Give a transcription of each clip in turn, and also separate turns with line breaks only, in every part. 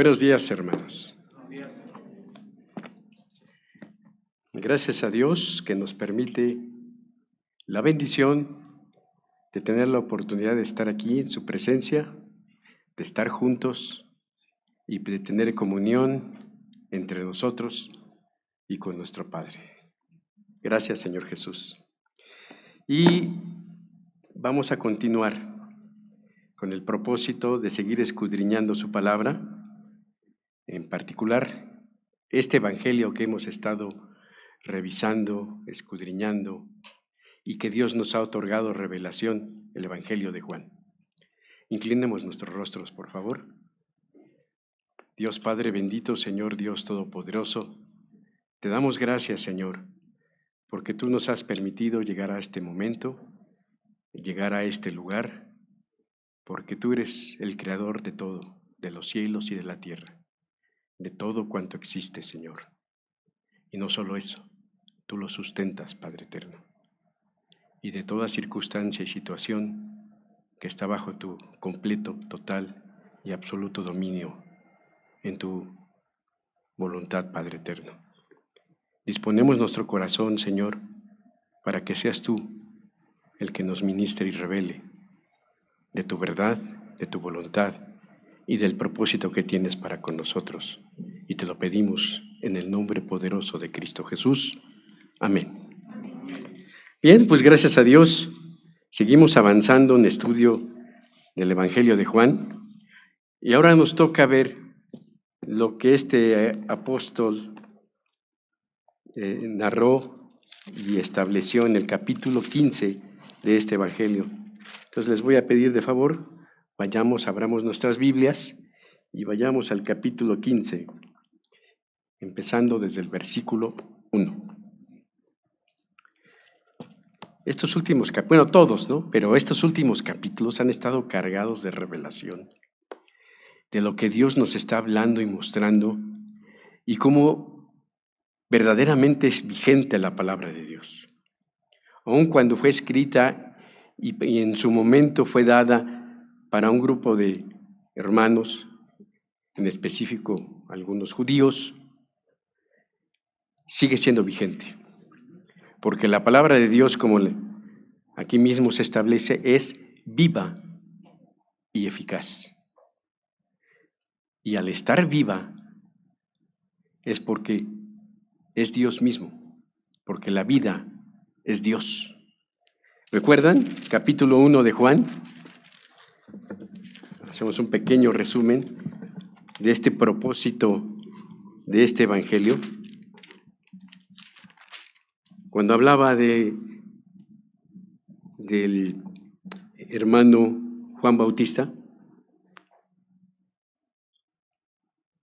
Buenos días, hermanos. Gracias a Dios que nos permite la bendición de tener la oportunidad de estar aquí en su presencia, de estar juntos y de tener comunión entre nosotros y con nuestro Padre. Gracias, Señor Jesús. Y vamos a continuar con el propósito de seguir escudriñando su palabra, en particular este evangelio que hemos estado revisando, escudriñando y que Dios nos ha otorgado revelación, el evangelio de Juan. Inclinemos nuestros rostros, por favor. Dios Padre bendito, Señor Dios Todopoderoso, te damos gracias, Señor, porque tú nos has permitido llegar a este momento, llegar a este lugar, porque tú eres el creador de todo, de los cielos y de la tierra, de todo cuanto existe, Señor. Y no solo eso, tú lo sustentas, Padre eterno. Y de toda circunstancia y situación que está bajo tu completo, total y absoluto dominio en tu voluntad, Padre eterno. Disponemos nuestro corazón, Señor, para que seas tú el que nos ministre y revele de tu verdad, de tu voluntad y del propósito que tienes para con nosotros. Y te lo pedimos en el nombre poderoso de Cristo Jesús. Amén. Bien, pues gracias a Dios, seguimos avanzando en estudio del Evangelio de Juan y ahora nos toca ver lo que este apóstol narró y estableció en el capítulo 15 de este Evangelio. Entonces les voy a pedir de favor, abramos nuestras Biblias y vayamos al capítulo 15, empezando desde el versículo 1. Estos últimos capítulos, todos, ¿no? Pero estos últimos capítulos han estado cargados de revelación, de lo que Dios nos está hablando y mostrando y cómo verdaderamente es vigente la palabra de Dios. Aun cuando fue escrita y en su momento fue dada para un grupo de hermanos, en específico algunos judíos, sigue siendo vigente. Porque la palabra de Dios, como aquí mismo se establece, es viva y eficaz. Y al estar viva es porque es Dios mismo, porque la vida es Dios. ¿Recuerdan? Capítulo 1 de Juan. Hacemos un pequeño resumen de este propósito de este evangelio. Cuando hablaba del hermano Juan Bautista,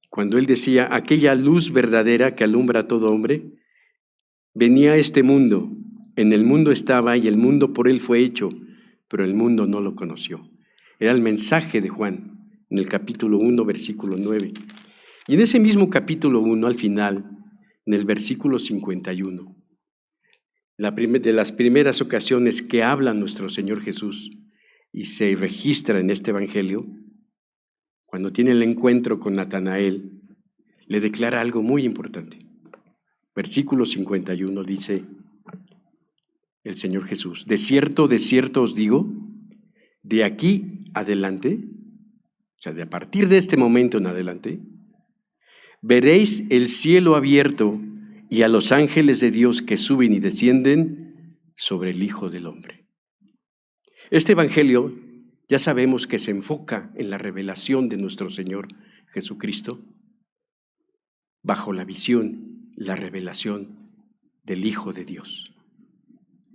cuando él decía, aquella luz verdadera que alumbra a todo hombre, venía a este mundo, en el mundo estaba y el mundo por él fue hecho, pero el mundo no lo conoció. Era el mensaje de Juan, en el capítulo 1, versículo 9. Y en ese mismo capítulo 1, al final, en el versículo 51, de las primeras ocasiones que habla nuestro Señor Jesús y se registra en este evangelio, cuando tiene el encuentro con Natanael, le declara algo muy importante. Versículo 51 dice el Señor Jesús, de cierto os digo, de aquí adelante, o sea, de a partir de este momento en adelante, veréis el cielo abierto y a los ángeles de Dios que suben y descienden sobre el Hijo del Hombre. Este evangelio ya sabemos que se enfoca en la revelación de nuestro Señor Jesucristo bajo la visión, la revelación del Hijo de Dios.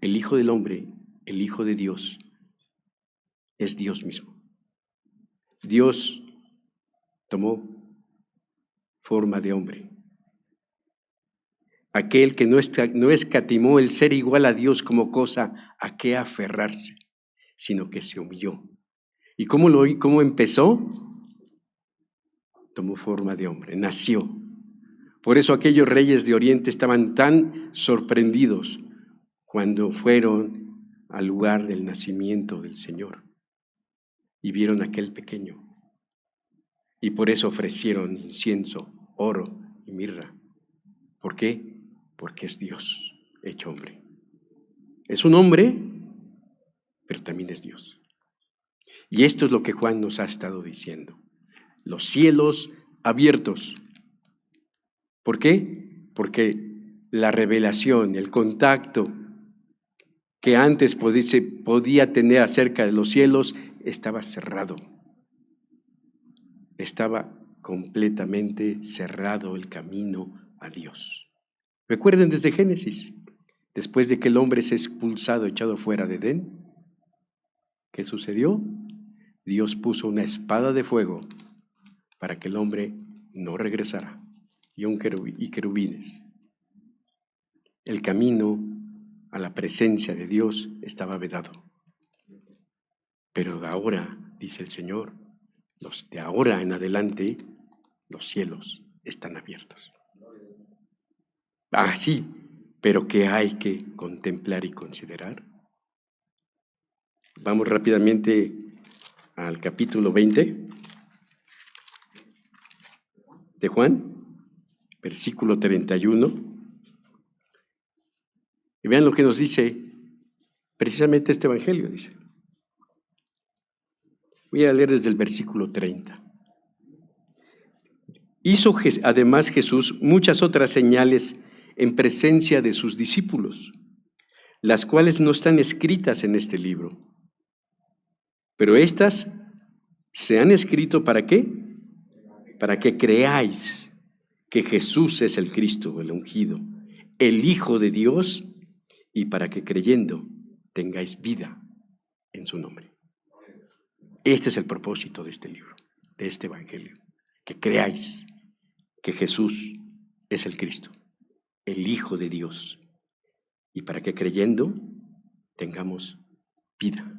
El Hijo del Hombre, el Hijo de Dios, es Dios mismo. Dios tomó forma de hombre. Aquel que no escatimó el ser igual a Dios como cosa a qué aferrarse, sino que se humilló. ¿Y cómo empezó? Tomó forma de hombre, nació. Por eso aquellos reyes de Oriente estaban tan sorprendidos cuando fueron al lugar del nacimiento del Señor y vieron a aquel pequeño. y por eso ofrecieron incienso, oro y mirra. ¿Por qué? Porque es Dios hecho hombre. Es un hombre, pero también es Dios. Y esto es lo que Juan nos ha estado diciendo. Los cielos abiertos. ¿Por qué? Porque la revelación, el contacto que antes podía tener acerca de los cielos estaba cerrado. Estaba completamente cerrado el camino a Dios. Recuerden desde Génesis, después de que el hombre es expulsado, echado fuera de Edén, ¿qué sucedió? Dios puso una espada de fuego para que el hombre no regresara, y querubines. El camino a la presencia de Dios estaba vedado. Pero de ahora, dice el Señor, de ahora en adelante, los cielos están abiertos. Ah, sí, pero ¿qué hay que contemplar y considerar? Vamos rápidamente al capítulo 20 de Juan, versículo 31. Y vean lo que nos dice precisamente este evangelio, dice. Voy a leer desde el versículo 30. Hizo además Jesús muchas otras señales en presencia de sus discípulos, las cuales no están escritas en este libro. Pero estas se han escrito ¿para qué? Para que creáis que Jesús es el Cristo, el ungido, el Hijo de Dios, y para que creyendo tengáis vida en su nombre. Este es el propósito de este libro, de este evangelio, que creáis que Jesús es el Cristo, el Hijo de Dios, y para que creyendo tengamos vida.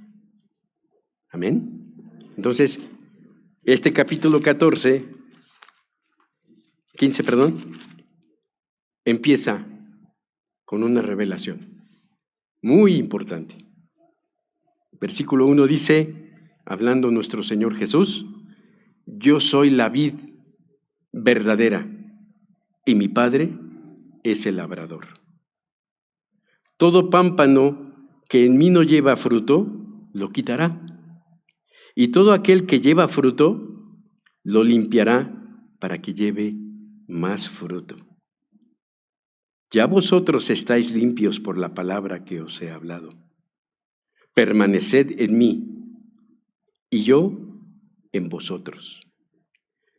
Amén. Entonces, este capítulo 15, empieza con una revelación muy importante. Versículo 1 dice, hablando nuestro Señor Jesús, yo soy la vid verdadera y mi Padre es el labrador. Todo pámpano que en mí no lleva fruto, lo quitará. Y todo aquel que lleva fruto, lo limpiará para que lleve más fruto. Ya vosotros estáis limpios por la palabra que os he hablado. Permaneced en mí y yo en vosotros.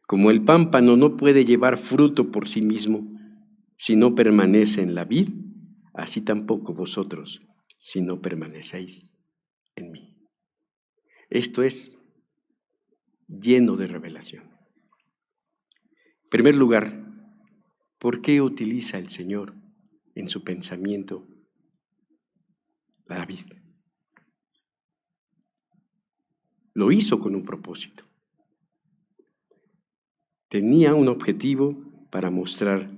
Como el pámpano no puede llevar fruto por sí mismo si no permanece en la vid, así tampoco vosotros si no permanecéis en mí. Esto es lleno de revelación. En primer lugar, ¿por qué utiliza el Señor en su pensamiento la vid? Lo hizo con un propósito. Tenía un objetivo para mostrar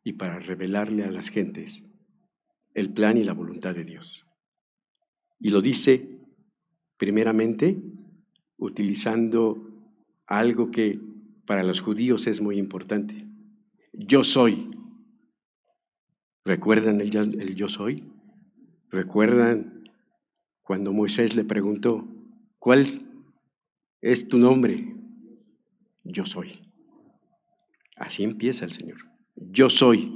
y para revelarle a las gentes el plan y la voluntad de Dios. Y lo dice primeramente utilizando algo que para los judíos es muy importante. Yo soy. ¿Recuerdan el yo soy? ¿Recuerdan cuando Moisés le preguntó, ¿cuál es tu nombre? Yo soy. Así empieza el Señor. Yo soy,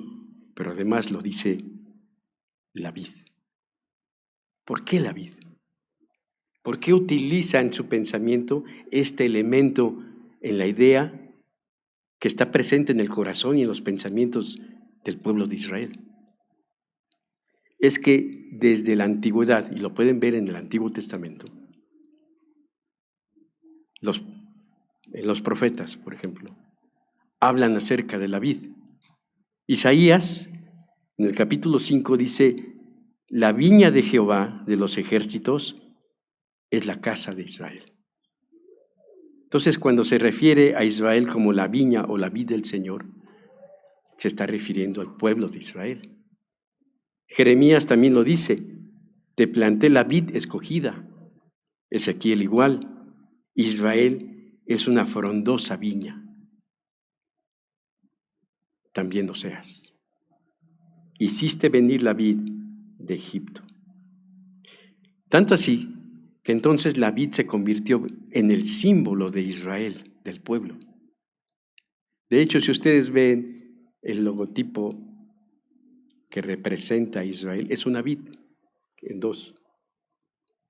pero además lo dice la vid. ¿Por qué la vid? ¿Por qué utiliza en su pensamiento este elemento en la idea que está presente en el corazón y en los pensamientos del pueblo de Israel? Es que desde la antigüedad, y lo pueden ver en el Antiguo Testamento, en los profetas, por ejemplo, hablan acerca de la vid. Isaías, en el capítulo 5, dice, la viña de Jehová de los ejércitos es la casa de Israel. Entonces, cuando se refiere a Israel como la viña o la vid del Señor, se está refiriendo al pueblo de Israel. Jeremías también lo dice, te planté la vid escogida. Ezequiel igual, Israel es una frondosa viña. También Oseas. Hiciste venir la vid de Egipto. Tanto así que entonces la vid se convirtió en el símbolo de Israel, del pueblo. De hecho, si ustedes ven el logotipo que representa a Israel, es una vid en dos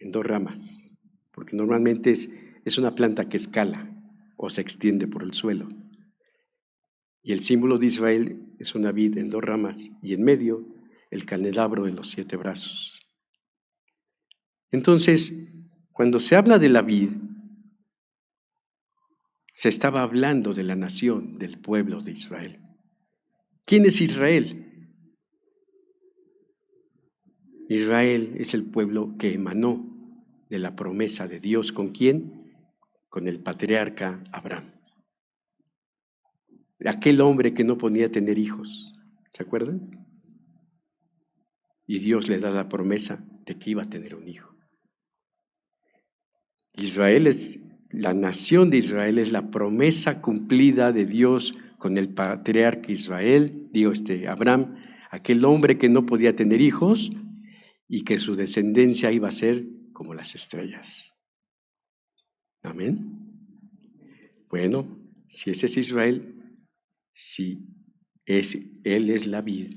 ramas, porque normalmente es una planta que escala o se extiende por el suelo. Y el símbolo de Israel es una vid en 2 ramas y en medio el candelabro de los 7 brazos. Entonces, cuando se habla de la vid, se estaba hablando de la nación, del pueblo de Israel. ¿Quién es Israel? Israel es el pueblo que emanó de la promesa de Dios. ¿Con quién? Con el patriarca Abraham. Aquel hombre que no podía tener hijos, ¿se acuerdan? Y Dios le da la promesa de que iba a tener un hijo. La nación de Israel es la promesa cumplida de Dios con el patriarca Israel, Abraham, aquel hombre que no podía tener hijos y que su descendencia iba a ser como las estrellas. Amén. Bueno, si ese es Israel, si él es la vid,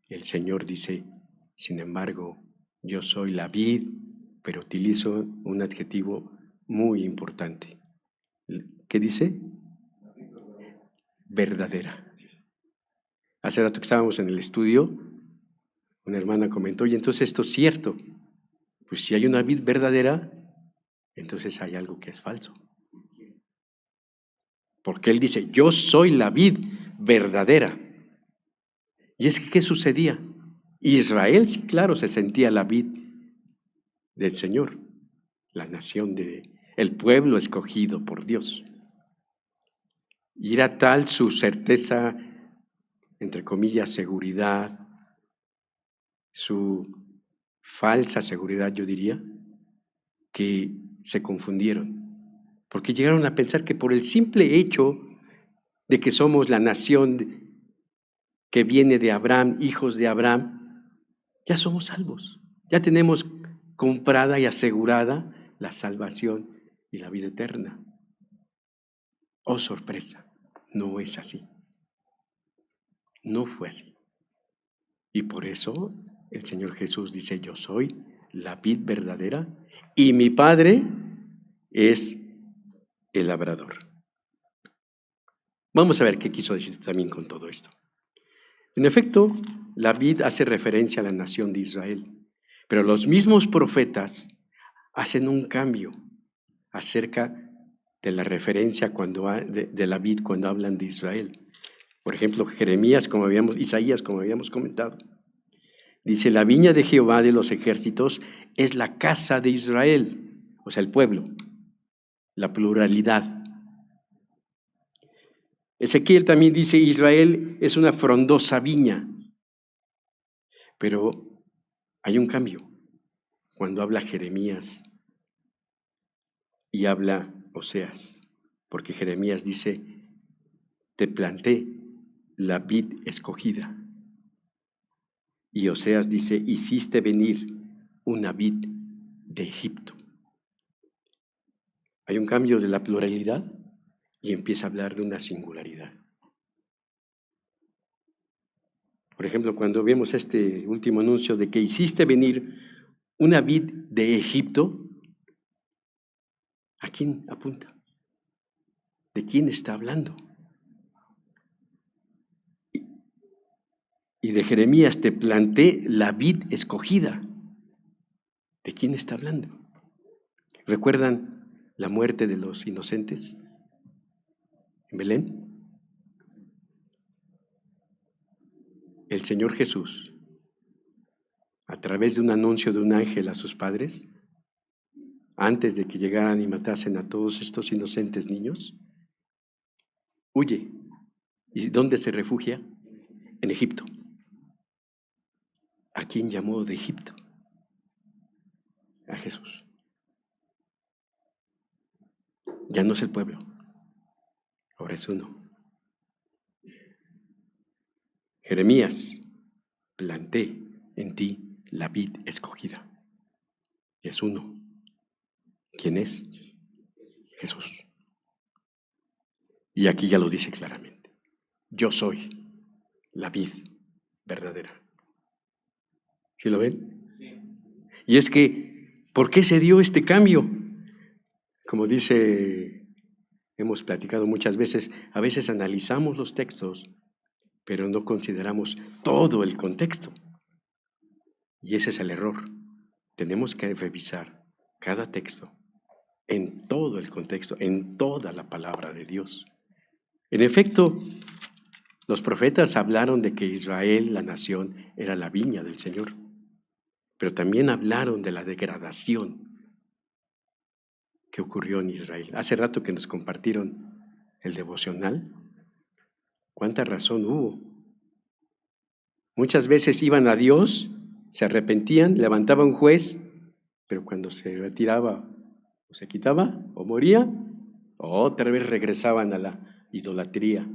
el Señor dice, sin embargo, yo soy la vid, pero utilizo un adjetivo muy importante. ¿Qué dice? Verdadera. Hace rato que estábamos en el estudio, una hermana comentó, y entonces esto es cierto. Pues si hay una vid verdadera, entonces hay algo que es falso. Porque él dice, yo soy la vid verdadera. Y es que, ¿qué sucedía? Israel, sí, claro, se sentía la vid del Señor, la nación el pueblo escogido por Dios. Y era tal su certeza, entre comillas, seguridad, su falsa seguridad, yo diría, que se confundieron, porque llegaron a pensar que por el simple hecho de que somos la nación que viene de Abraham, hijos de Abraham, ya somos salvos, ya tenemos comprada y asegurada la salvación y la vida eterna. Oh, sorpresa, no es así. No fue así. Y por eso el Señor Jesús dice, yo soy la vid verdadera y mi Padre es el labrador. Vamos a ver qué quiso decir también con todo esto. En efecto, la vid hace referencia a la nación de Israel, pero los mismos profetas hacen un cambio acerca de la referencia de la vid cuando hablan de Israel. Por ejemplo, Isaías, como habíamos comentado, dice, la viña de Jehová de los ejércitos es la casa de Israel, o sea, el pueblo, la pluralidad. Ezequiel también dice, Israel es una frondosa viña, pero hay un cambio cuando habla Jeremías y habla Oseas, porque Jeremías dice, te planté la vid escogida. Y Oseas dice, hiciste venir una vid de Egipto. Hay un cambio de la pluralidad y empieza a hablar de una singularidad. Por ejemplo, cuando vemos este último anuncio de que hiciste venir una vid de Egipto, ¿a quién apunta? ¿De quién está hablando? Y de Jeremías, te planté la vid escogida. ¿De quién está hablando? ¿Recuerdan la muerte de los inocentes en Belén? El Señor Jesús, a través de un anuncio de un ángel a sus padres, antes de que llegaran y matasen a todos estos inocentes niños, huye. ¿Y dónde se refugia? En Egipto. ¿A quién llamó de Egipto? A Jesús. Ya no es el pueblo, ahora es uno. Jeremías, planté en ti la vid escogida. Es uno. ¿Quién es? Jesús. Y aquí ya lo dice claramente. Yo soy la vid verdadera. ¿Sí lo ven? Y es que, ¿por qué se dio este cambio? Como dice, hemos platicado muchas veces, a veces analizamos los textos, pero no consideramos todo el contexto. Y ese es el error. Tenemos que revisar cada texto en todo el contexto, en toda la palabra de Dios. En efecto, los profetas hablaron de que Israel, la nación, era la viña del Señor, pero también hablaron de la degradación que ocurrió en Israel. Hace rato que nos compartieron el devocional, ¿cuánta razón hubo? Muchas veces iban a Dios, se arrepentían, levantaba un juez, pero cuando se retiraba o se quitaba o moría, otra vez regresaban a la idolatría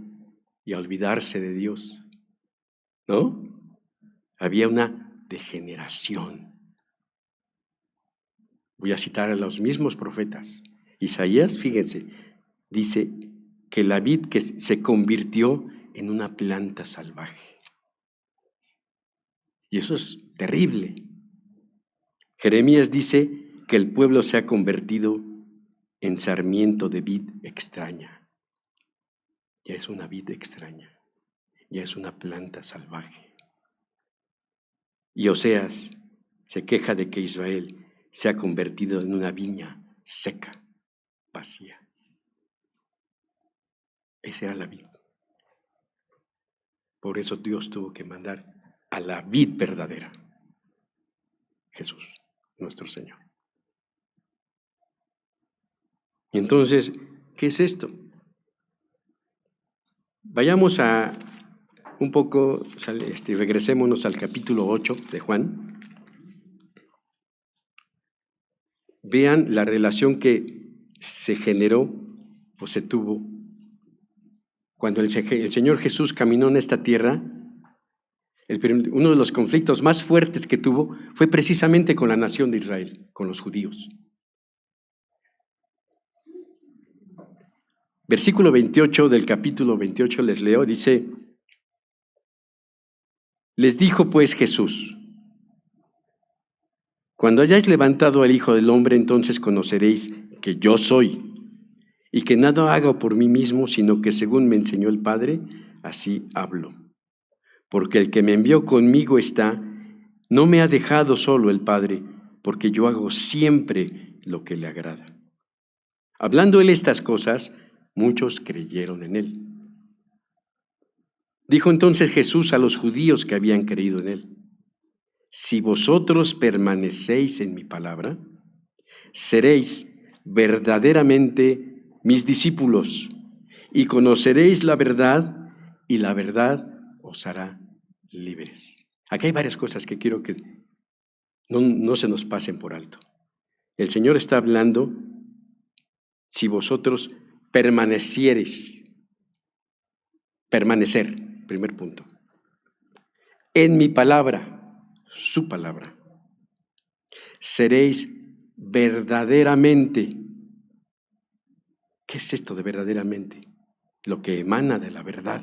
y a olvidarse de Dios, ¿no? Había una degeneración. Voy a citar a los mismos profetas. Isaías, fíjense, dice que la vid que se convirtió en una planta salvaje. Y eso es terrible. Jeremías dice que el pueblo se ha convertido en sarmiento de vid extraña. Ya es una vid extraña, ya es una planta salvaje. Y Oseas se queja de que Israel se ha convertido en una viña seca, vacía. Esa era la vid. Por eso Dios tuvo que mandar a la vid verdadera, Jesús, nuestro Señor. Y entonces, ¿qué es esto? Vayamos a un poco, regresémonos al capítulo 8 de Juan. Vean la relación que se generó o se tuvo cuando el Señor Jesús caminó en esta tierra. Uno de los conflictos más fuertes que tuvo fue precisamente con la nación de Israel, con los judíos. Versículo 28 del capítulo 28 les leo, dice: les dijo pues Jesús: cuando hayáis levantado al Hijo del Hombre, entonces conoceréis que yo soy, y que nada hago por mí mismo, sino que según me enseñó el Padre, así hablo. Porque el que me envió conmigo está, no me ha dejado solo el Padre, porque yo hago siempre lo que le agrada. Hablando él estas cosas, muchos creyeron en él. Dijo entonces Jesús a los judíos que habían creído en él: si vosotros permanecéis en mi palabra, seréis verdaderamente mis discípulos y conoceréis la verdad, y la verdad os hará libres. Aquí hay varias cosas que quiero que no se nos pasen por alto. El Señor está hablando: si vosotros permaneciereis, permanecer, primer punto, en mi palabra, su palabra, seréis verdaderamente. ¿Qué es esto de verdaderamente? Lo que emana de la verdad,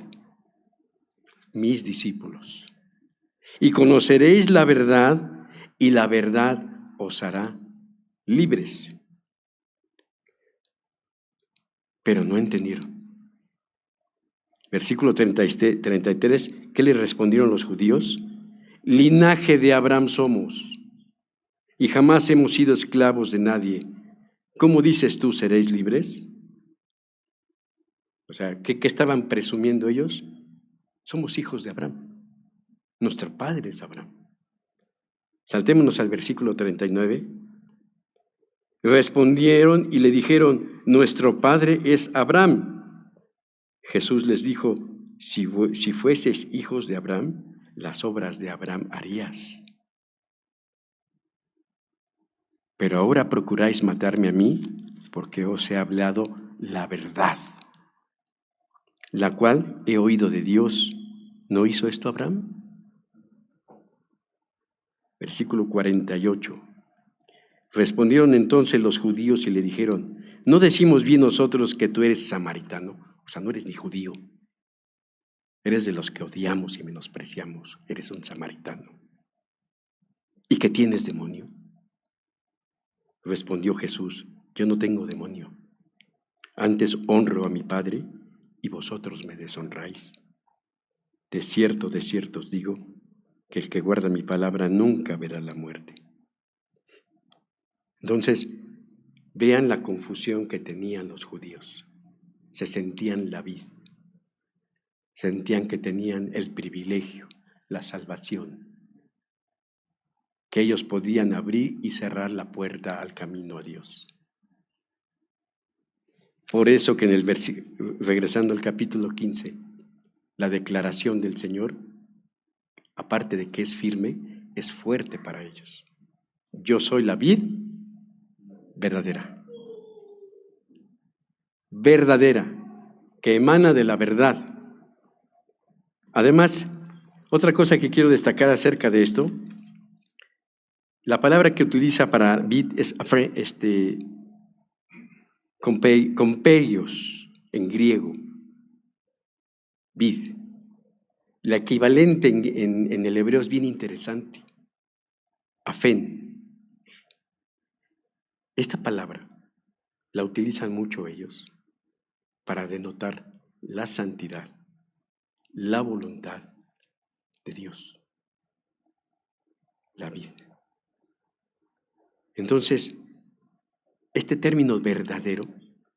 mis discípulos. Y conoceréis la verdad, y la verdad os hará libres. Pero no entendieron. Versículo 33, ¿qué le respondieron los judíos? Linaje de Abraham somos, y jamás hemos sido esclavos de nadie. ¿Cómo dices tú, seréis libres? O sea, ¿qué estaban presumiendo ellos? Somos hijos de Abraham. Nuestro padre es Abraham. Saltémonos al versículo 39. Respondieron y le dijeron: nuestro padre es Abraham. Jesús les dijo: si fueses hijos de Abraham, las obras de Abraham harías. Pero ahora procuráis matarme a mí, porque os he hablado la verdad. la cual he oído de Dios. ¿No hizo esto Abraham? Versículo 48. Respondieron entonces los judíos y le dijeron: ¿no decimos bien nosotros que tú eres samaritano? O sea, no eres ni judío. Eres de los que odiamos y menospreciamos. Eres un samaritano. ¿Y que tienes demonio? Respondió Jesús: yo no tengo demonio. Antes honro a mi Padre y vosotros me deshonráis. De cierto os digo, que el que guarda mi palabra nunca verá la muerte. Entonces, vean la confusión que tenían los judíos. Se sentían la vid, sentían que tenían el privilegio, la salvación, que ellos podían abrir y cerrar la puerta al camino a Dios. Por eso que en el regresando al capítulo 15, la declaración del Señor, aparte de que es firme, es fuerte para ellos. Yo soy la vid verdadera, que emana de la verdad. Además, otra cosa que quiero destacar acerca de esto, la palabra que utiliza para vid es comperios en griego, vid. La equivalente en el hebreo es bien interesante, afen. Esta palabra la utilizan mucho ellos para denotar la santidad, la voluntad de Dios, la vid. Entonces, este término verdadero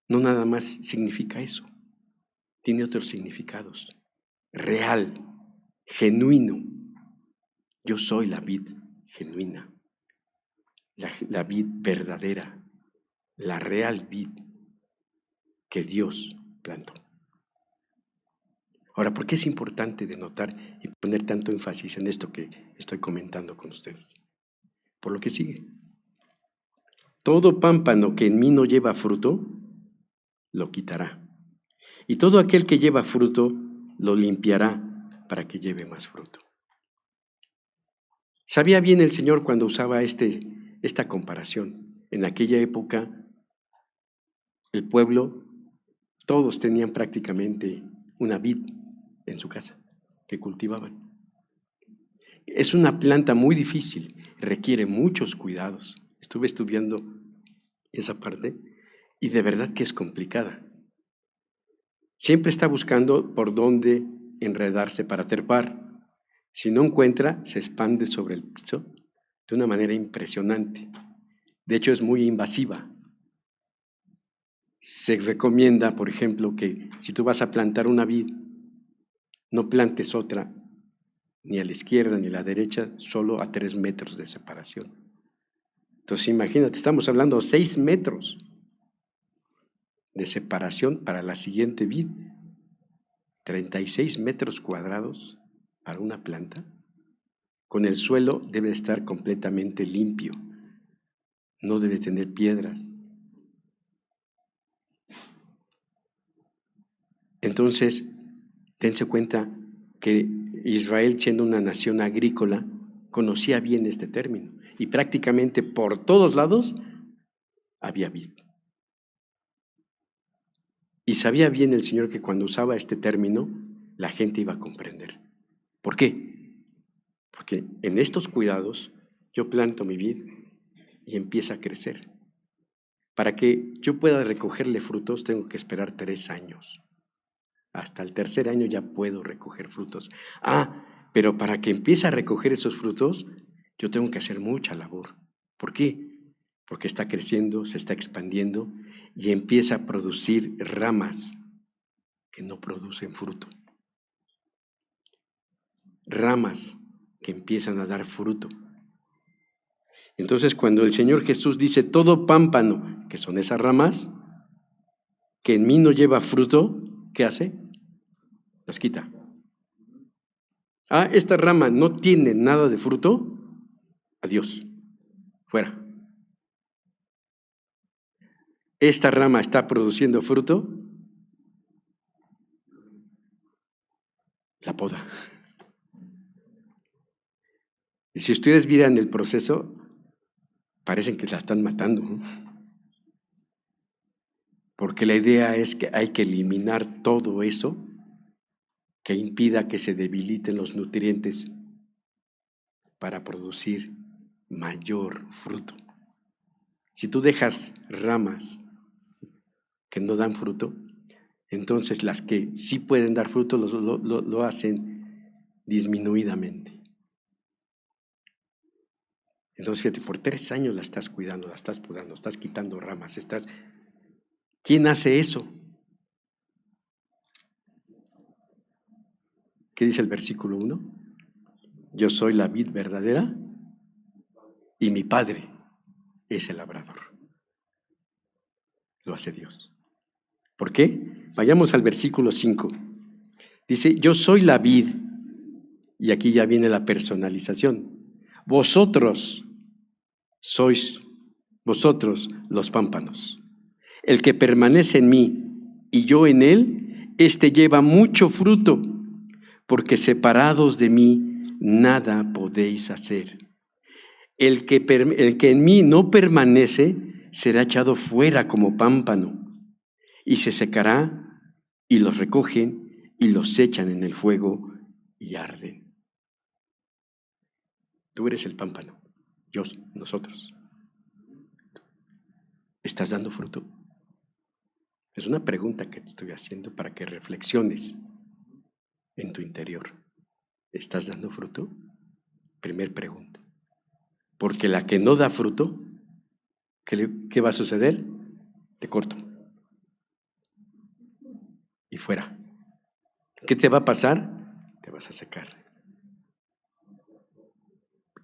no nada más significa eso, tiene otros significados. Real, genuino. Yo soy la vid genuina, la vid verdadera, la real vid que Dios plantó. Ahora, ¿por qué es importante denotar y poner tanto énfasis en esto que estoy comentando con ustedes? Por lo que sigue. Todo pámpano que en mí no lleva fruto, lo quitará. Y todo aquel que lleva fruto, lo limpiará para que lleve más fruto. Sabía bien el Señor cuando usaba esta comparación. En aquella época, el pueblo, todos tenían prácticamente una vid en su casa que cultivaban. Es una planta muy difícil, requiere muchos cuidados. Estuve estudiando esa parte y de verdad que es complicada. Siempre está buscando por dónde enredarse para trepar. Si no encuentra, se expande sobre el piso de una manera impresionante. De hecho, es muy invasiva. Se recomienda, por ejemplo, que si tú vas a plantar una vid, no plantes otra ni a la izquierda ni a la derecha, solo a 3 metros de separación. Entonces, imagínate, estamos hablando de 6 metros de separación para la siguiente vid, 36 metros cuadrados para una planta. Con el suelo debe estar completamente limpio, no debe tener piedras. Entonces, dense cuenta que Israel, siendo una nación agrícola, conocía bien este término y prácticamente por todos lados había vid. Y sabía bien el Señor que cuando usaba este término, la gente iba a comprender. ¿Por qué? Porque en estos cuidados yo planto mi vid y empieza a crecer. Para que yo pueda recogerle frutos, tengo que esperar 3 años. Hasta el 3er año ya puedo recoger frutos. Pero para que empiece a recoger esos frutos, yo tengo que hacer mucha labor. ¿Por qué? Porque está creciendo, se está expandiendo y empieza a producir ramas que no producen fruto. Ramas que empiezan a dar fruto. Entonces, cuando el Señor Jesús dice, todo pámpano, que son esas ramas, que en mí no lleva fruto, ¿qué hace? Las quita. Esta rama no tiene nada de fruto, adiós, fuera. Esta rama está produciendo fruto, la poda. Y si ustedes vieran el proceso, parecen que la están matando, ¿no? Porque la idea es que hay que eliminar todo eso que impida que se debiliten los nutrientes para producir mayor fruto. Si tú dejas ramas que no dan fruto, entonces las que sí pueden dar fruto lo hacen disminuidamente. Entonces, fíjate, por 3 años la estás cuidando, la estás podando, estás quitando ramas, ¿Quién hace eso? ¿Qué dice el versículo 1? Yo soy la vid verdadera y mi Padre es el labrador. Lo hace Dios. ¿Por qué? Vayamos al versículo 5. Dice, yo soy la vid, y aquí ya viene la personalización. Vosotros sois los pámpanos. El que permanece en mí y yo en él, éste lleva mucho fruto, porque separados de mí nada podéis hacer. El que en mí no permanece será echado fuera como pámpano y se secará, y los recogen y los echan en el fuego y arden. Tú eres el pámpano, nosotros. ¿Estás dando fruto? Es una pregunta que te estoy haciendo para que reflexiones en tu interior. ¿Estás dando fruto? Primer pregunta. Porque la que no da fruto, ¿qué va a suceder? Te corto. Y fuera. ¿Qué te va a pasar? Te vas a secar.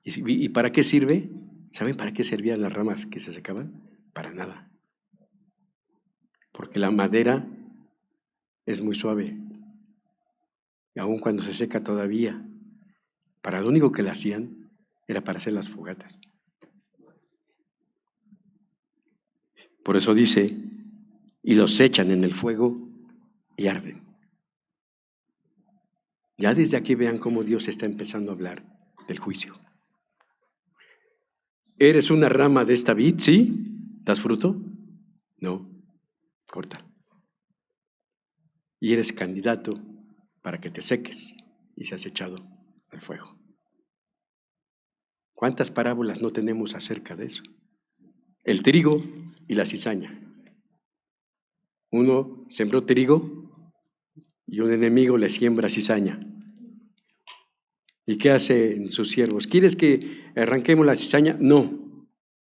¿Y para qué sirve? ¿Saben para qué servían las ramas que se secaban? Para nada. Porque la madera es muy suave. Y aun cuando se seca todavía, para lo único que la hacían era para hacer las fogatas. Por eso dice, y los echan en el fuego y arden. Ya desde aquí vean cómo Dios está empezando a hablar del juicio. ¿Eres una rama de esta vid? ¿Sí? ¿Das fruto? No, corta. Y eres candidato para que te seques y seas echado al fuego. ¿Cuántas parábolas no tenemos acerca de eso? El trigo y la cizaña. Uno sembró trigo y un enemigo le siembra cizaña. ¿Y qué hacen sus siervos? ¿Quieres que arranquemos la cizaña? No,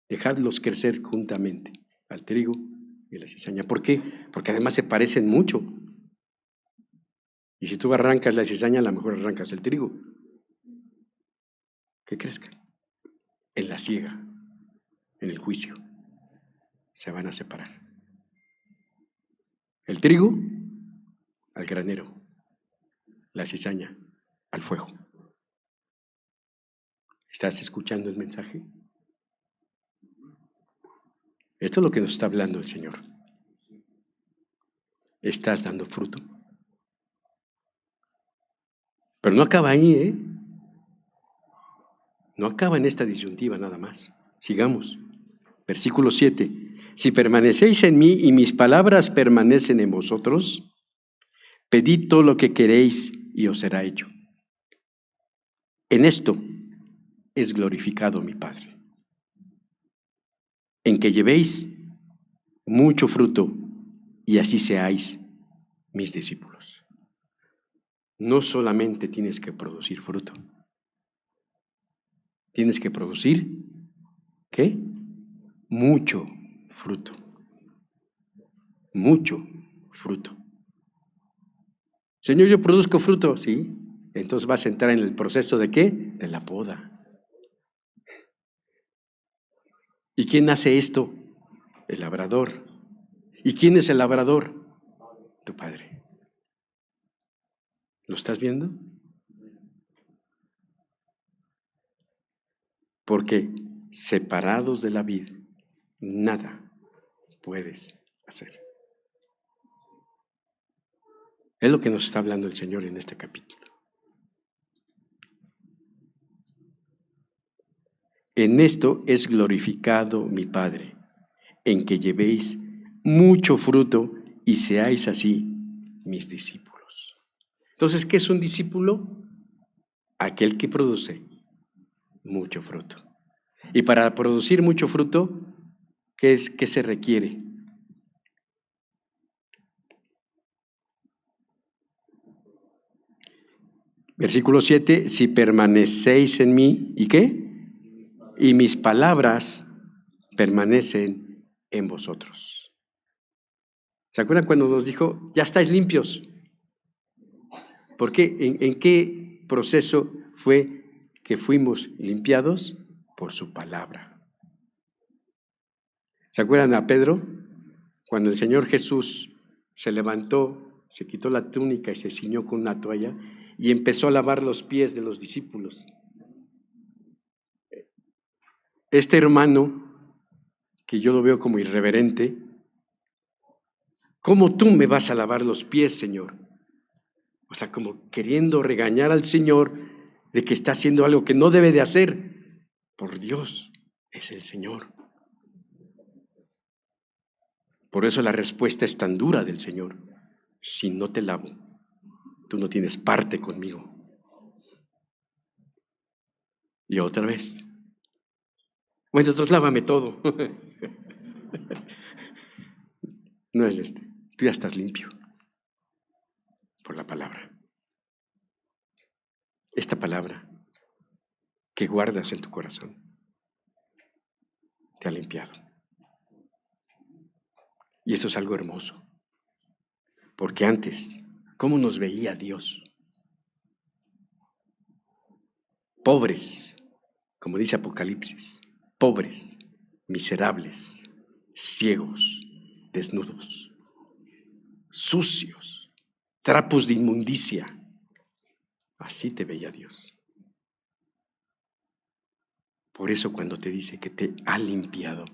dejadlos crecer juntamente, al trigo y la cizaña. ¿Por qué? Porque además se parecen mucho. Y si tú arrancas la cizaña, a lo mejor arrancas el trigo. Que crezca. En la siega, en el juicio, se van a separar. El trigo al granero, la cizaña al fuego. ¿Estás escuchando el mensaje? Esto es lo que nos está hablando el Señor. ¿Estás dando fruto? Pero no acaba ahí, ¿eh? No acaba en esta disyuntiva nada más. Sigamos. Versículo 7. Si permanecéis en mí y mis palabras permanecen en vosotros, pedid todo lo que queréis y os será hecho. En esto es glorificado mi Padre, en que llevéis mucho fruto y así seáis mis discípulos. No solamente tienes que producir fruto, tienes que producir, ¿qué? Mucho fruto. Mucho fruto. Señor, yo produzco fruto, sí. Entonces vas a entrar en el proceso ¿de qué? De la poda. ¿Y quién hace esto? El labrador. ¿Y quién es el labrador? Tu Padre. ¿Lo estás viendo? Porque separados de la vid, nada puedes hacer. Es lo que nos está hablando el Señor en este capítulo. En esto es glorificado mi Padre, en que llevéis mucho fruto y seáis así mis discípulos. Entonces, ¿qué es un discípulo? Aquel que produce mucho fruto. Y para producir mucho fruto, ¿qué se requiere? Versículo 7, si permanecéis en mí, ¿y qué? Y mis palabras permanecen en vosotros. ¿Se acuerdan cuando nos dijo, ya estáis limpios? ¿Por qué? ¿En qué proceso fue que fuimos limpiados? Por su palabra. ¿Se acuerdan a Pedro? Cuando el Señor Jesús se levantó, se quitó la túnica y se ciñó con una toalla y empezó a lavar los pies de los discípulos. Este hermano, que yo lo veo como irreverente, ¿cómo tú me vas a lavar los pies, Señor? O sea, como queriendo regañar al Señor de que está haciendo algo que no debe de hacer. Por Dios, es el Señor. Por eso la respuesta es tan dura del Señor. Si no te lavo, tú no tienes parte conmigo. Y otra vez. Bueno, entonces lávame todo. No es este. Tú ya estás limpio por la palabra. Esta palabra que guardas en tu corazón te ha limpiado. Y esto es algo hermoso. Porque antes, ¿cómo nos veía Dios? Pobres, como dice Apocalipsis, pobres, miserables, ciegos, desnudos, sucios, trapos de inmundicia. Así te veía Dios. Por eso cuando te dice que te ha limpiado,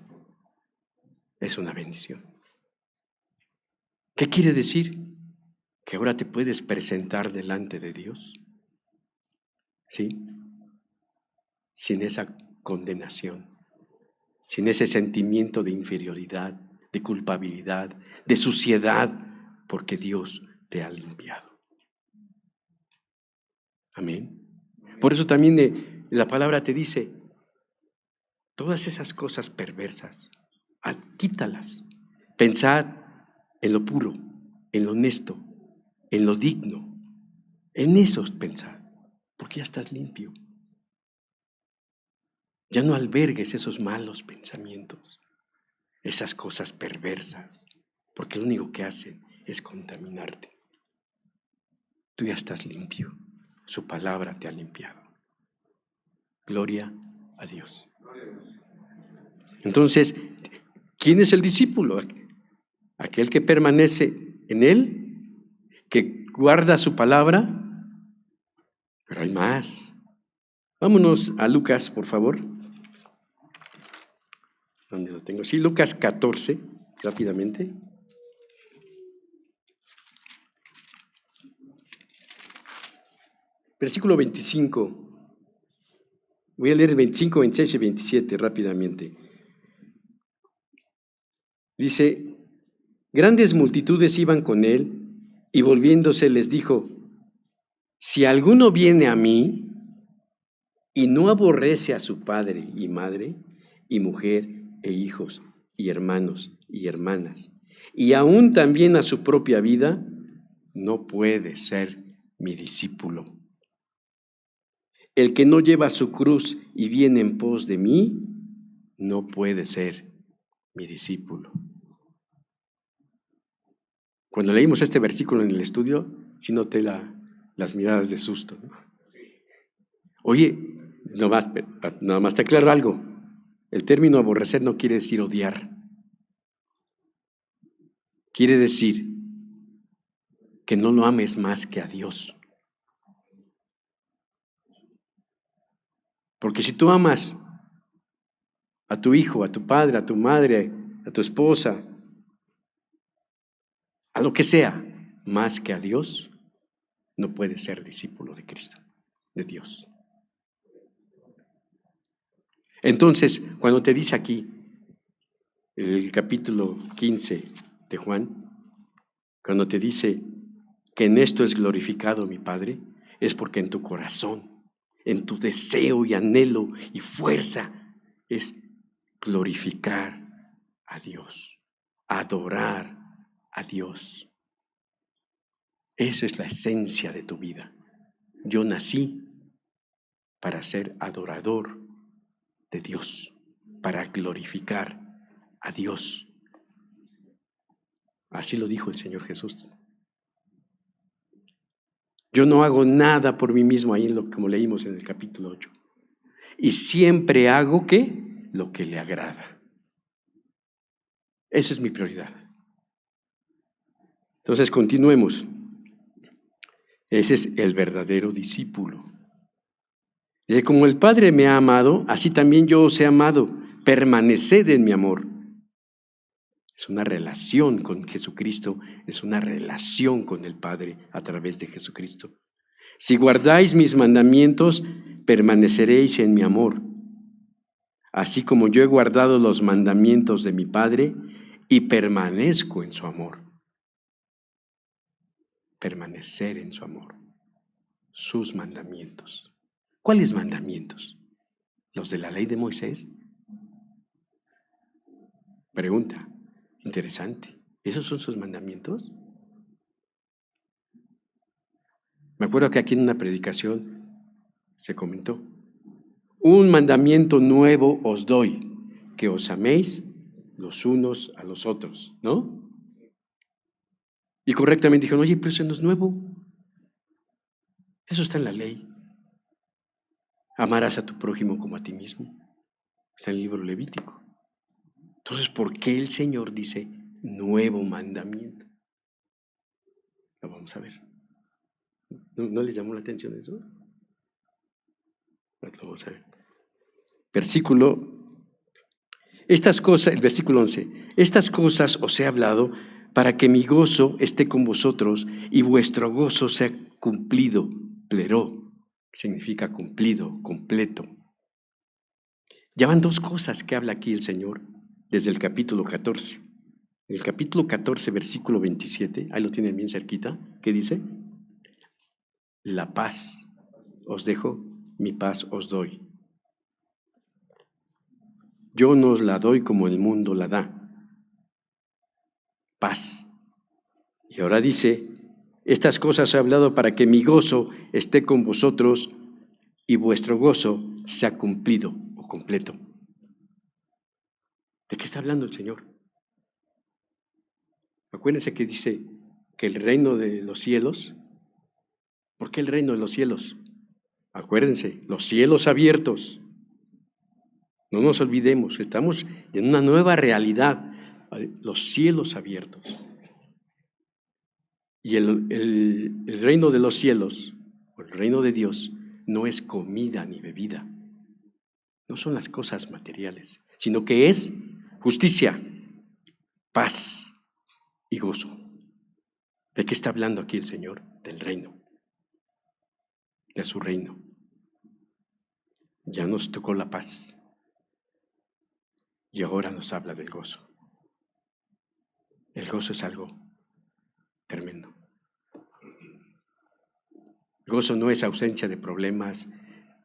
es una bendición. ¿Qué quiere decir? Que ahora te puedes presentar delante de Dios, ¿sí? Sin esa condenación, sin ese sentimiento de inferioridad, de culpabilidad, de suciedad, porque Dios te ha limpiado. Amén. Por eso también la palabra te dice, todas esas cosas perversas, quítalas. Pensad en lo puro, en lo honesto, en lo digno. En eso pensad, porque ya estás limpio. Ya no albergues esos malos pensamientos, esas cosas perversas, porque lo único que hacen es contaminarte. Tú ya estás limpio, su palabra te ha limpiado. Gloria a Dios. Entonces, ¿quién es el discípulo? Aquel que permanece en él, que guarda su palabra, pero hay más. Vámonos a Lucas, por favor. ¿Dónde lo tengo? Sí, Lucas 14, rápidamente. Versículo 25. Voy a leer el 25, 26 y 27 rápidamente. Dice, grandes multitudes iban con él y volviéndose les dijo, si alguno viene a mí y no aborrece a su padre y madre y mujer e hijos y hermanos y hermanas y aún también a su propia vida, no puede ser mi discípulo. El que no lleva su cruz y viene en pos de mí, no puede ser mi discípulo. Cuando leímos este versículo en el estudio, sí noté las miradas de susto, ¿no? Oye, nada más te aclaro algo. El término aborrecer no quiere decir odiar. Quiere decir que no lo ames más que a Dios. Porque si tú amas a tu hijo, a tu padre, a tu madre, a tu esposa, a lo que sea, más que a Dios, no puedes ser discípulo de Cristo, de Dios. Entonces, cuando te dice aquí, el capítulo 15 de Juan, cuando te dice que en esto es glorificado mi Padre, es porque en tu corazón, en tu deseo y anhelo y fuerza, es glorificar a Dios, adorar a Dios. Esa es la esencia de tu vida. Yo nací para ser adorador de Dios, para glorificar a Dios. Así lo dijo el Señor Jesús. Yo no hago nada por mí mismo, ahí como leímos en el capítulo 8. Y siempre hago ¿qué? Lo que le agrada. Esa es mi prioridad. Entonces continuemos. Ese es el verdadero discípulo. Dice, como el Padre me ha amado, así también yo os he amado. Permaneced en mi amor. Es una relación con Jesucristo, es una relación con el Padre a través de Jesucristo. Si guardáis mis mandamientos, permaneceréis en mi amor, así como yo he guardado los mandamientos de mi Padre y permanezco en su amor. Permanecer en su amor, sus mandamientos. ¿Cuáles mandamientos? ¿Los de la ley de Moisés? Pregunta, interesante. ¿Esos son sus mandamientos? Me acuerdo que aquí en una predicación se comentó, un mandamiento nuevo os doy, que os améis los unos a los otros, ¿no? Y correctamente dijeron, oye, pero eso no es nuevo. Eso está en la ley. Amarás a tu prójimo como a ti mismo. Está en el libro Levítico. Entonces, ¿por qué el Señor dice nuevo mandamiento? Lo vamos a ver. ¿No les llamó la atención eso? Lo vamos a ver. El versículo 11. Estas cosas os he hablado para que mi gozo esté con vosotros y vuestro gozo sea cumplido. Pleró significa cumplido, completo. Ya van dos cosas que habla aquí el Señor desde el capítulo 14. En el capítulo 14, versículo 27, ahí lo tienen bien cerquita, ¿qué dice? La paz os dejo, mi paz os doy. Yo no os la doy como el mundo la da. Paz. Y ahora dice, estas cosas he hablado para que mi gozo esté con vosotros y vuestro gozo sea cumplido o completo. ¿De qué está hablando el Señor? Acuérdense que dice que el reino de los cielos, ¿por qué el reino de los cielos? Acuérdense, los cielos abiertos. No nos olvidemos, estamos en una nueva realidad, los cielos abiertos. Y el reino de los cielos, o el reino de Dios, no es comida ni bebida. No son las cosas materiales, sino que es justicia, paz y gozo. ¿De qué está hablando aquí el Señor? Del reino, de su reino. Ya nos tocó la paz y ahora nos habla del gozo. El gozo es algo tremendo. El gozo no es ausencia de problemas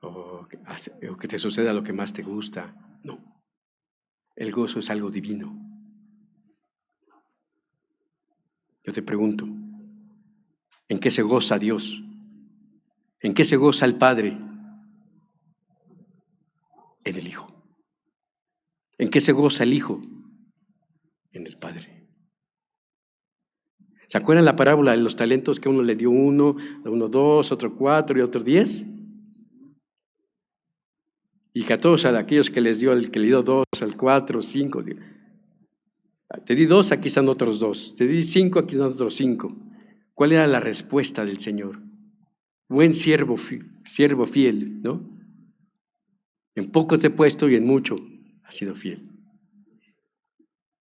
o que te suceda lo que más te gusta. No. El gozo es algo divino. Yo te pregunto, ¿en qué se goza Dios? ¿En qué se goza el Padre? En el Hijo. ¿En qué se goza el Hijo? En el Padre. ¿Se acuerdan la parábola de los talentos que uno le dio uno 2, otro 4 y otro 10? Y que a todos aquellos que les dio, el que le dio 2, al 4, 5, te di 2, aquí están otros 2. Te di 5, aquí están otros 5. ¿Cuál era la respuesta del Señor? Buen siervo fiel, ¿no? En poco te he puesto y en mucho has sido fiel.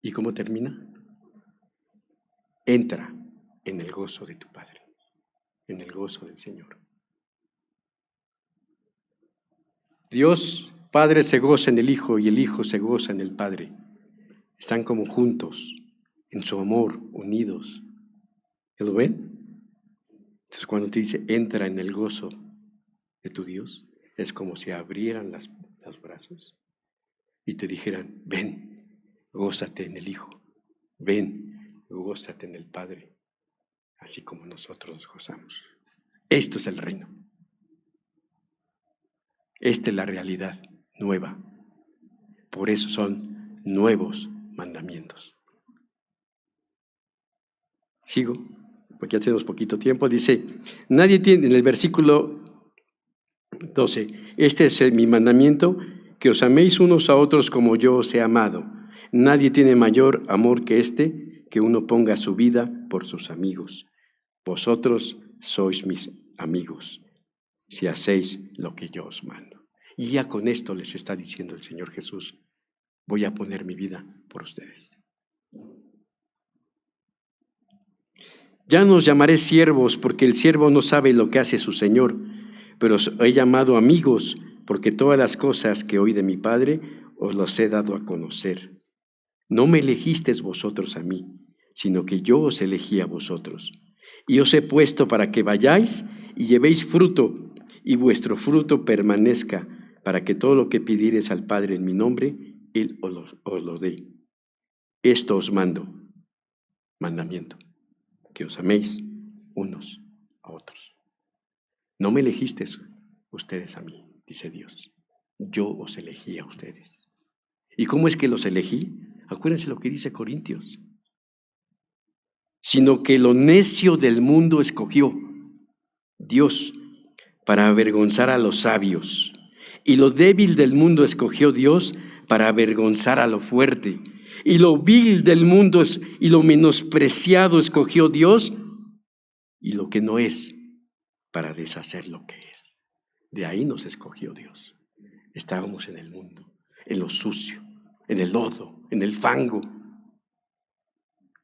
¿Y cómo termina? Entra en el gozo de tu Padre, en el gozo del Señor. Dios Padre se goza en el Hijo y el Hijo se goza en el Padre. Están como juntos, en su amor, unidos. ¿Lo ven? Entonces cuando te dice, entra en el gozo de tu Dios, es como si abrieran los brazos y te dijeran, ven, gózate en el Hijo, ven, gózate en el Padre, así como nosotros nos gozamos. Esto es el reino. Esta es la realidad nueva. Por eso son nuevos mandamientos. Sigo, porque ya tenemos poquito tiempo. Dice, nadie tiene, en el versículo 12, este es mi mandamiento, que os améis unos a otros como yo os he amado. Nadie tiene mayor amor que este, que uno ponga su vida por sus amigos. Vosotros sois mis amigos, si hacéis lo que yo os mando. Y ya con esto les está diciendo el Señor Jesús, voy a poner mi vida por ustedes. Ya no os llamaré siervos, porque el siervo no sabe lo que hace su Señor, pero os he llamado amigos, porque todas las cosas que oí de mi Padre os las he dado a conocer. No me elegisteis vosotros a mí, sino que yo os elegí a vosotros. Y os he puesto para que vayáis y llevéis fruto, y vuestro fruto permanezca, para que todo lo que pidiereis al Padre en mi nombre, Él os lo dé. Esto os mando, mandamiento, que os améis unos a otros. No me elegisteis ustedes a mí, dice Dios. Yo os elegí a ustedes. ¿Y cómo es que los elegí? Acuérdense lo que dice Corintios. Sino que lo necio del mundo escogió Dios para avergonzar a los sabios. Y lo débil del mundo escogió Dios para avergonzar a lo fuerte. Y lo vil del mundo y lo menospreciado escogió Dios, y lo que no es, para deshacer lo que es. De ahí nos escogió Dios. Estábamos en el mundo, en lo sucio, en el lodo, en el fango.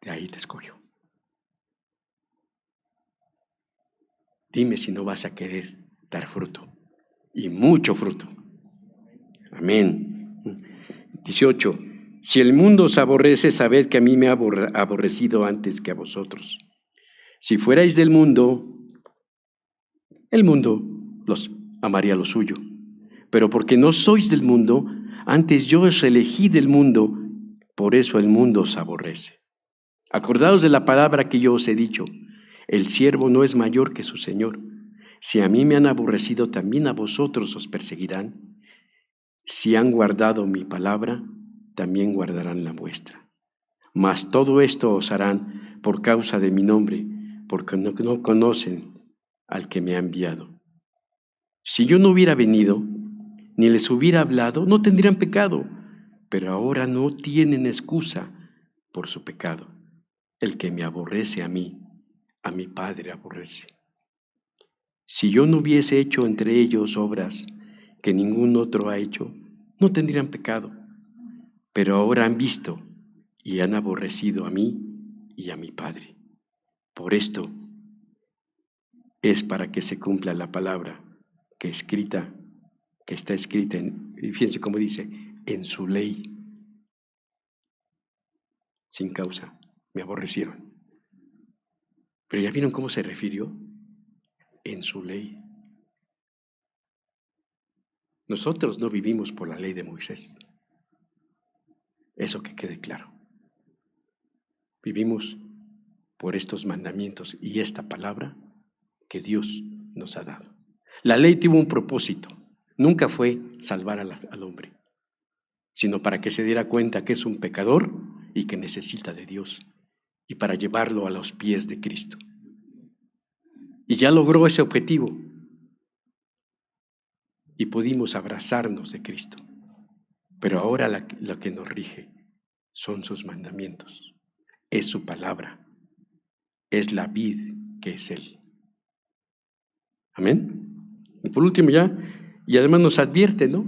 De ahí te escogió. Dime si no vas a querer dar fruto, y mucho fruto. Amén. 18. Si el mundo os aborrece, sabed que a mí me ha aborrecido antes que a vosotros. Si fuerais del mundo, el mundo los amaría lo suyo. Pero porque no sois del mundo, antes yo os elegí del mundo, por eso el mundo os aborrece. Acordaos de la palabra que yo os he dicho, el siervo no es mayor que su Señor. Si a mí me han aborrecido, también a vosotros os perseguirán. Si han guardado mi palabra, también guardarán la vuestra. Mas todo esto os harán por causa de mi nombre, porque no conocen al que me ha enviado. Si yo no hubiera venido, ni les hubiera hablado, no tendrían pecado, pero ahora no tienen excusa por su pecado. El que me aborrece a mí, a mi Padre aborrece. Si yo no hubiese hecho entre ellos obras que ningún otro ha hecho, no tendrían pecado, pero ahora han visto y han aborrecido a mí y a mi Padre. Por esto es para que se cumpla la palabra que está escrita y fíjense cómo dice, en su ley. Sin causa, me aborrecieron. Pero ya vieron cómo se refirió, en su ley. Nosotros no vivimos por la ley de Moisés. Eso que quede claro. Vivimos por estos mandamientos y esta palabra que Dios nos ha dado. La ley tuvo un propósito. Nunca fue salvar al hombre, sino para que se diera cuenta que es un pecador y que necesita de Dios, y para llevarlo a los pies de Cristo. Y ya logró ese objetivo, y pudimos abrazarnos de Cristo. Pero ahora lo que nos rige son sus mandamientos, es su palabra, es la vid que es Él. Amén. Y por último ya, y además nos advierte, ¿no?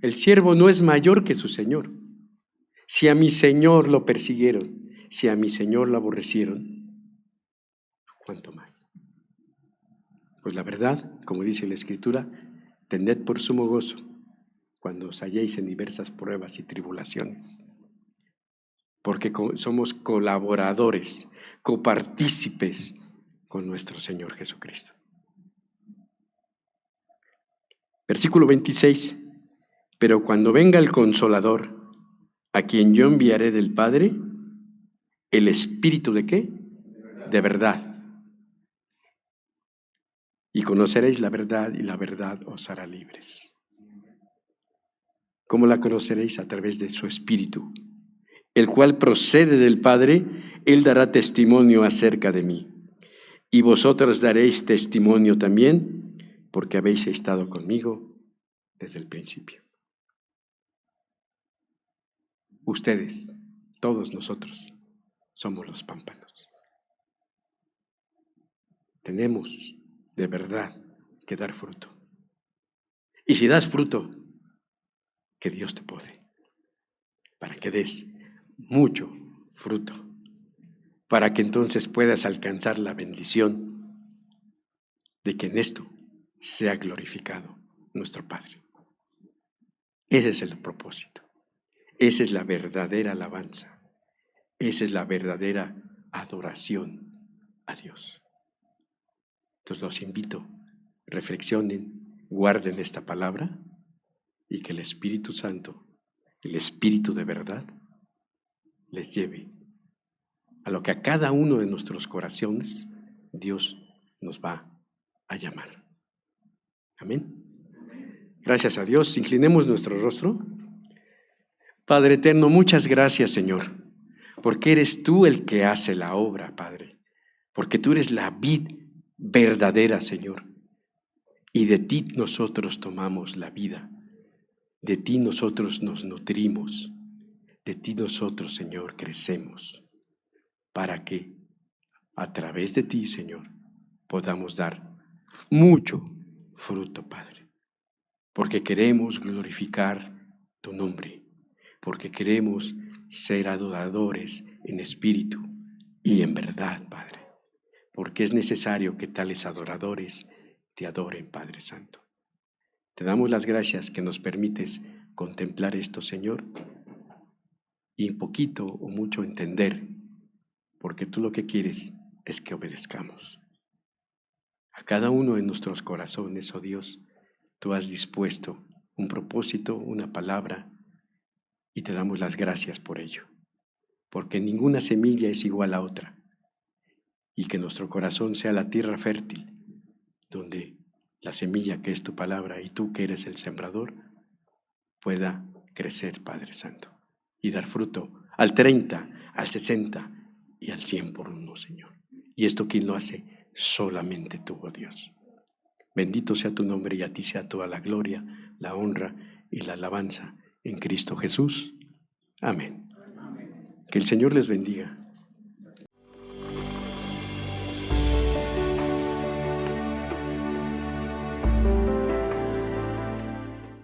El siervo no es mayor que su Señor. Si a mi Señor lo persiguieron, si a mi Señor lo aborrecieron, ¿cuánto más? Pues la verdad, como dice la Escritura, tened por sumo gozo cuando os halléis en diversas pruebas y tribulaciones, porque somos colaboradores, copartícipes con nuestro Señor Jesucristo. Versículo 26. Pero cuando venga el Consolador, a quien yo enviaré del Padre, el Espíritu ¿de qué? De verdad. Y conoceréis la verdad, y la verdad os hará libres. ¿Cómo la conoceréis? A través de su Espíritu, el cual procede del Padre. Él dará testimonio acerca de mí. Y vosotros daréis testimonio también, porque habéis estado conmigo desde el principio. Ustedes, todos nosotros, somos los pámpanos. Tenemos de verdad que dar fruto. Y si das fruto, que Dios te pode, para que des mucho fruto, para que entonces puedas alcanzar la bendición de que en esto sea glorificado nuestro Padre. Ese es el propósito. Esa es la verdadera alabanza. Esa es la verdadera adoración a Dios. Entonces los invito, reflexionen, guarden esta palabra y que el Espíritu Santo, el Espíritu de verdad, les lleve a lo que a cada uno de nuestros corazones Dios nos va a llamar. Amén. Gracias a Dios. Inclinemos nuestro rostro. Padre eterno, muchas gracias, Señor, porque eres tú el que hace la obra, Padre, porque tú eres la vid verdadera, Señor, y de ti nosotros tomamos la vida, de ti nosotros nos nutrimos, de ti nosotros, Señor, crecemos, para que a través de ti, Señor, podamos dar mucho fruto, Padre, porque queremos glorificar tu nombre, porque queremos ser adoradores en espíritu y en verdad, Padre, porque es necesario que tales adoradores te adoren, Padre Santo. Te damos las gracias que nos permites contemplar esto, Señor, y un poquito o mucho entender, porque tú lo que quieres es que obedezcamos. A cada uno de nuestros corazones, oh Dios, tú has dispuesto un propósito, una palabra, y te damos las gracias por ello, porque ninguna semilla es igual a otra, y que nuestro corazón sea la tierra fértil, donde la semilla que es tu palabra y tú que eres el sembrador, pueda crecer, Padre Santo, y dar fruto al 30, al 60 y al 100 por uno, Señor. Y esto, ¿quién lo hace? Solamente tú, oh Dios. Bendito sea tu nombre y a ti sea toda la gloria, la honra y la alabanza en Cristo Jesús. Amén. Que el Señor les bendiga.